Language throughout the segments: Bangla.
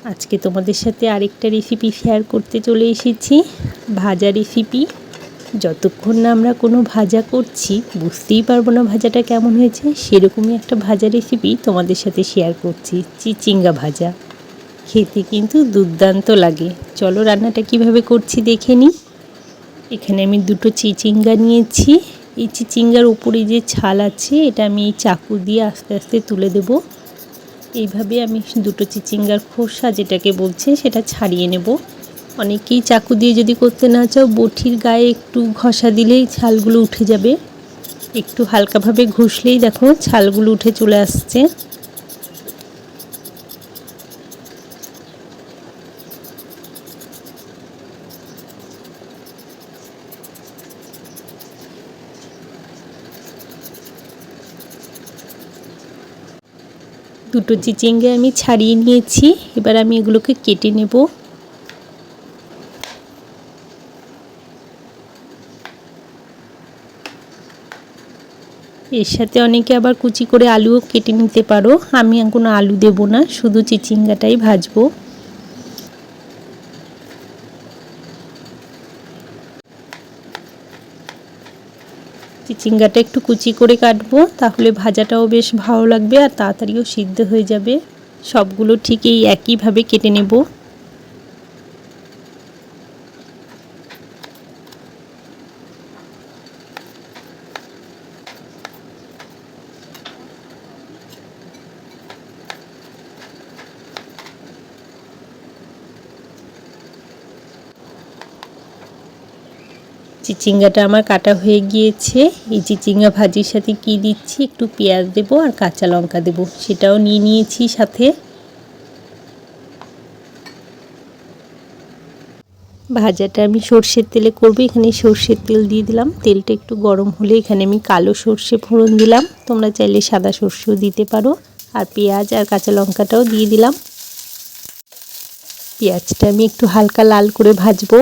আজকে তোমাদের সাথে আরেকটা রেসিপি শেয়ার করতে চলে এসেছি, ভাজা রেসিপি। যতক্ষণ না আমরা কোনো ভাজা করছি বুঝতেই পারবো না ভাজাটা কেমন হয়েছে। সেরকমই একটা ভাজা রেসিপি তোমাদের সাথে শেয়ার করছি, চিচিঙ্গা ভাজা। খেতে কিন্তু দুর্দান্ত লাগে। চলো রান্নাটা কিভাবে করছি দেখে নিই। এখানে আমি দুটো চিচিঙ্গা নিয়েছি। এই চিচিঙ্গার উপরে যে ছাল আছে এটা আমি এই চাকু দিয়ে আস্তে আস্তে তুলে দেবো। এইভাবে আমি দুটো চিচিঙ্গার খোসা যেটাকে বলছে সেটা ছাড়িয়ে নেব। অনেকেই চাকু দিয়ে যদি করতে না চাও বটির গায়ে একটু ঘষা দিলেই ছালগুলো উঠে যাবে। একটু হালকাভাবে ঘষলেই দেখো ছালগুলো উঠে চলে আসছে। দুটো চিচিঙ্গা আমি ছাড়িয়ে নিয়েছি। এবার আমি এগুলোকে কেটে নেব। এর সাথে অনেকে আবার কুচি করে আলুও কেটে নিতে পারো। আমি কোনো আলু দেব না, শুধু চিচিঙ্গাটাই ভাজবো। চিচিঙ্গাটা একটু কুচি করে কাটবো, তাহলে ভাজাটাও বেশ ভালো লাগবে আর তাড়াতাড়িও সিদ্ধ হয়ে যাবে। সবগুলো ঠিক এই একইভাবে কেটে নেব। চিচিঙ্গাটা আমার কাটা হয়ে গিয়েছে। এই চিচিঙ্গা ভাজির সাথে কি দিচ্ছি, একটু পেঁয়াজ দেব আর কাঁচা লঙ্কা দেব, সেটাও নিয়ে নিয়েছি সাথে। ভাজাটা আমি সর্ষের তেলে করব। এখানে সর্ষের তেল দিয়ে দিলাম। তেলটা একটু গরম হলে এখানে আমি কালো সর্ষে ফোড়ন দিলাম, তোমরা চাইলে সাদা সর্ষেও দিতে পারো। আর পেঁয়াজ আর কাঁচা লঙ্কাটাও দিয়ে দিলাম। পেঁয়াজটা আমি একটু হালকা লাল করে ভাজবো।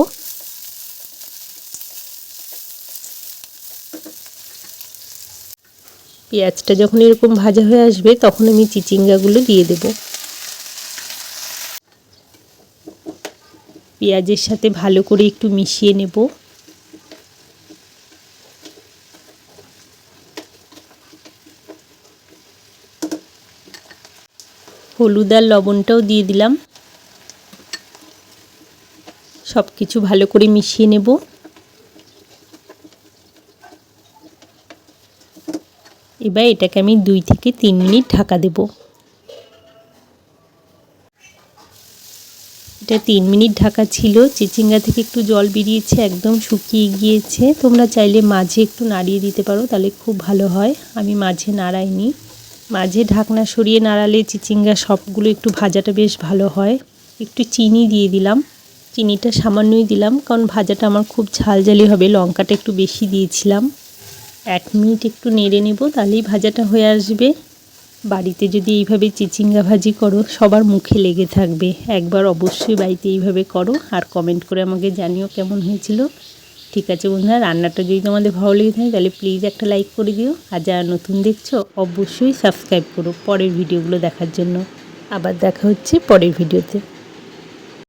পেঁয়াজটা যখন এরকম ভাজা হয়ে আসবে তখন আমি চিচিঙ্গাগুলো দিয়ে দেব। পেঁয়াজের সাথে ভালো করে একটু মিশিয়ে নেব। হলুদ আর লবণটাও দিয়ে দিলাম। সব কিছু ভালো করে মিশিয়ে নেব। এবার এটাকে আমি 2 থেকে 3 মিনিট ঢাকা দেব। এটা 3 মিনিট ঢাকা ছিল। চিচিঙ্গা থেকে একটু জল বেরিয়েছে, একদম শুকিয়ে গিয়েছে। তোমরা চাইলে মাঝে একটু নাড়িয়ে দিতে পারো, তাহলে খুব ভালো হয়। আমি মাঝে নাড়াইনি। মাঝে ঢাকনা সরিয়ে নাড়ালে চিচিঙ্গা সবগুলো একটু ভাজাটা বেশ ভালো হয়। একটু চিনি দিয়ে দিলাম। চিনিটা সামান্যই দিলাম, কারণ ভাজাটা আমার খুব ঝালঝালি হবে। লঙ্কাটা একটু বেশি দিয়েছিলাম। 1 মিনিট একটু নেড়ে নেব, তাহলেই ভাজাটা হয়ে আসবে। বাড়িতে যদি এইভাবে চিচিঙ্গা ভাজি করো সবার মুখে লেগে থাকবে। একবার অবশ্যই বাড়িতে এইভাবে করো আর কমেন্ট করে আমাকে জানিও কেমন হয়েছিল। ঠিক আছে বন্ধুরা, রান্নাটা যদি তোমাদের ভালো লেগে থাকে তাহলে প্লিজ একটা লাইক করে দিও। আর যারা নতুন দেখছো অবশ্যই সাবস্ক্রাইব করো পরের ভিডিওগুলো দেখার জন্য। আবার দেখা হচ্ছে পরের ভিডিওতে।